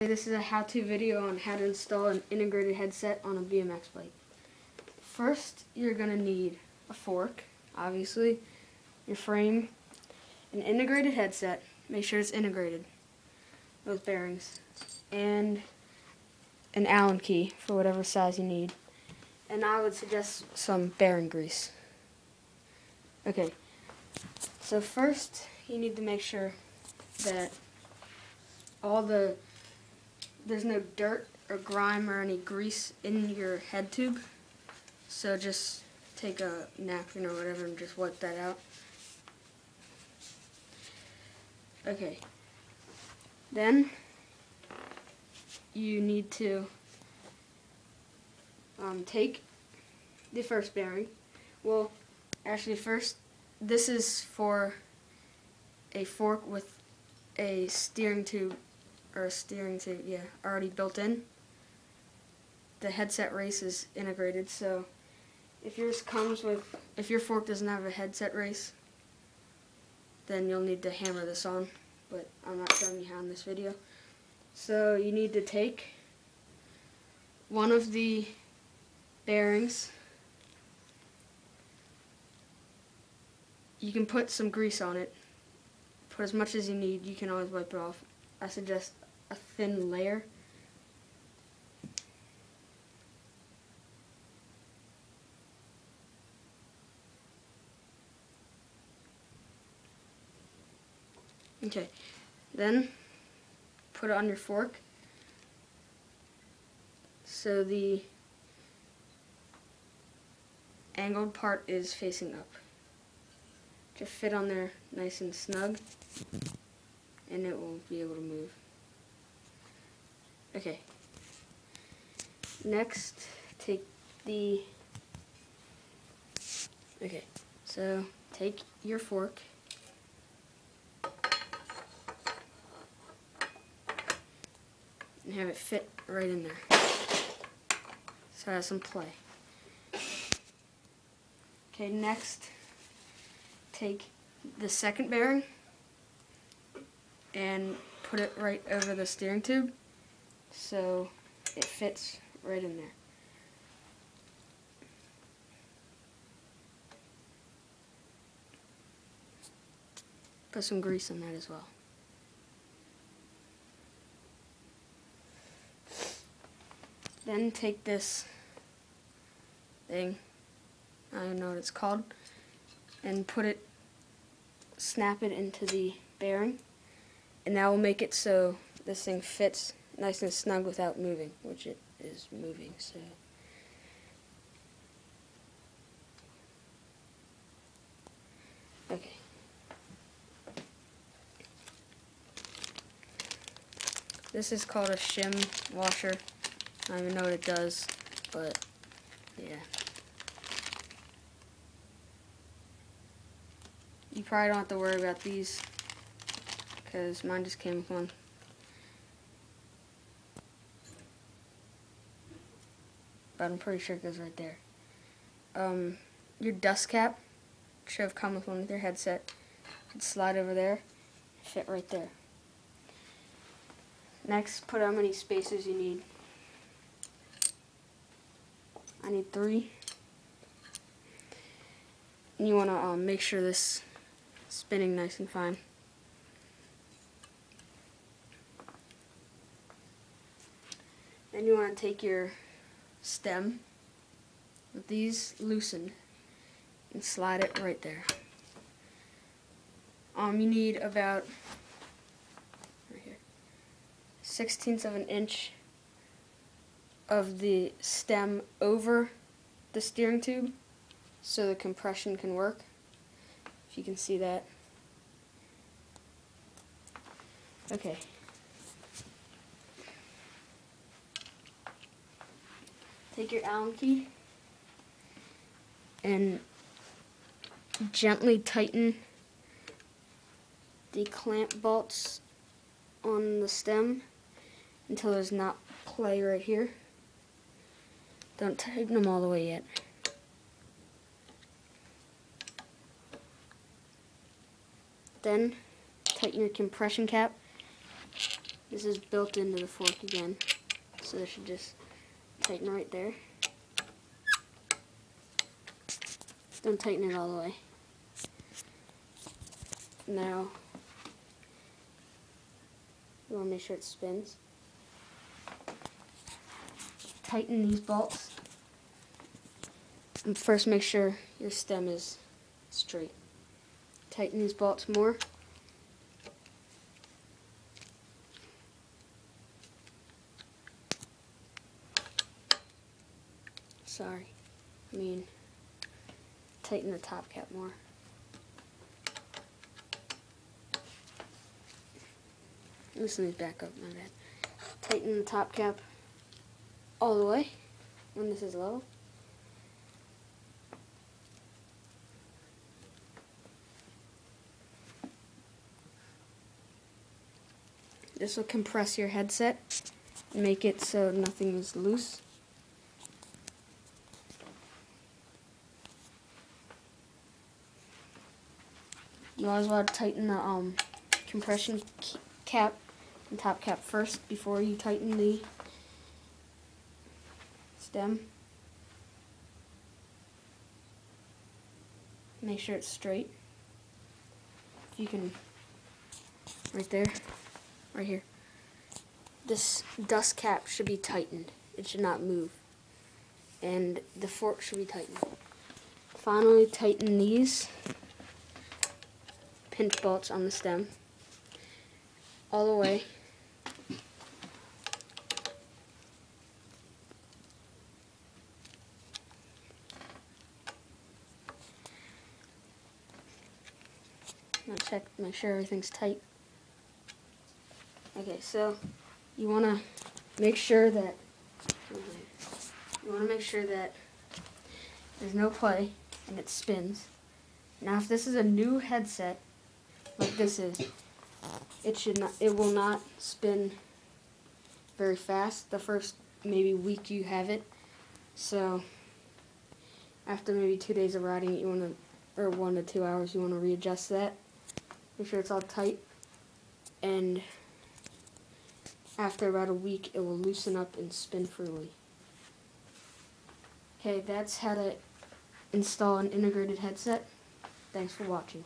This is a how-to video on how to install an integrated headset on a BMX bike. First, you're going to need a fork, obviously, your frame, an integrated headset, make sure it's integrated with bearings, and an Allen key for whatever size you need. And I would suggest some bearing grease. Okay, so first you need to make sure that there's no dirt or grime or any grease in your head tube. So just take a napkin or whatever and just wipe that out. Okay. Then you need to take the first bearing. Well, actually first, this is for a fork with a steering tube, already built in. The headset race is integrated, so if your fork doesn't have a headset race, then you'll need to hammer this on, but I'm not showing you how in this video. So you need to take one of the bearings. You can put some grease on it. Put as much as you need. You can always wipe it off. I suggest a thin layer. Okay, then put it on your fork so the angled part is facing up. Just fit on there nice and snug, and it will be able to move. Okay. Next, take your fork and have it fit right in there. So it has some play. Okay, next, take the second bearing and put it right over the steering tube so it fits right in there. Put some grease on that as well. Then take this thing, I don't know what it's called, and snap it into the bearing, and that will make it so this thing fits nice and snug without moving, which it is moving, so. Okay. This is called a shim washer. I don't even know what it does, but yeah. You probably don't have to worry about these because mine just came with one. But I'm pretty sure it goes right there. Your dust cap should have come with one with your headset. You can slide over there, fit right there. Next, put how many spaces you need. I need 3. And you want to make sure this is spinning nice and fine. Then you want to take your stem with these loosened and slide it right there. You need about 1/16 of an inch of the stem over the steering tube so the compression can work, if you can see that. Okay. Take your Allen key and gently tighten the clamp bolts on the stem until there's not play right here. Don't tighten them all the way yet. Then tighten your compression cap This is built into the fork again, so this should just tighten right there. Don't tighten it all the way. Now, you want to make sure it spins. Tighten these bolts. And first make sure your stem is straight. Tighten these bolts more. Tighten the top cap more. Loosen these back up, my bad. Tighten the top cap all the way when this is level. This will compress your headset and make it so nothing is loose. You always want to tighten the compression cap and top cap first before you tighten the stem. Make sure it's straight. If you can, right there, right here. This dust cap should be tightened. It should not move. And the fork should be tightened. Finally, tighten these pinch bolts on the stem all the way. Now check, make sure everything's tight. Okay, so you want to make sure that there's no play and it spins. Now, if this is a new headset, like this is, it will not spin very fast the first maybe week you have it. So after maybe 2 days of riding it, you want to, or 1 to 2 hours, you want to readjust that. Make sure it's all tight, and after about a week, it will loosen up and spin freely. Okay, that's how to install an integrated headset. Thanks for watching.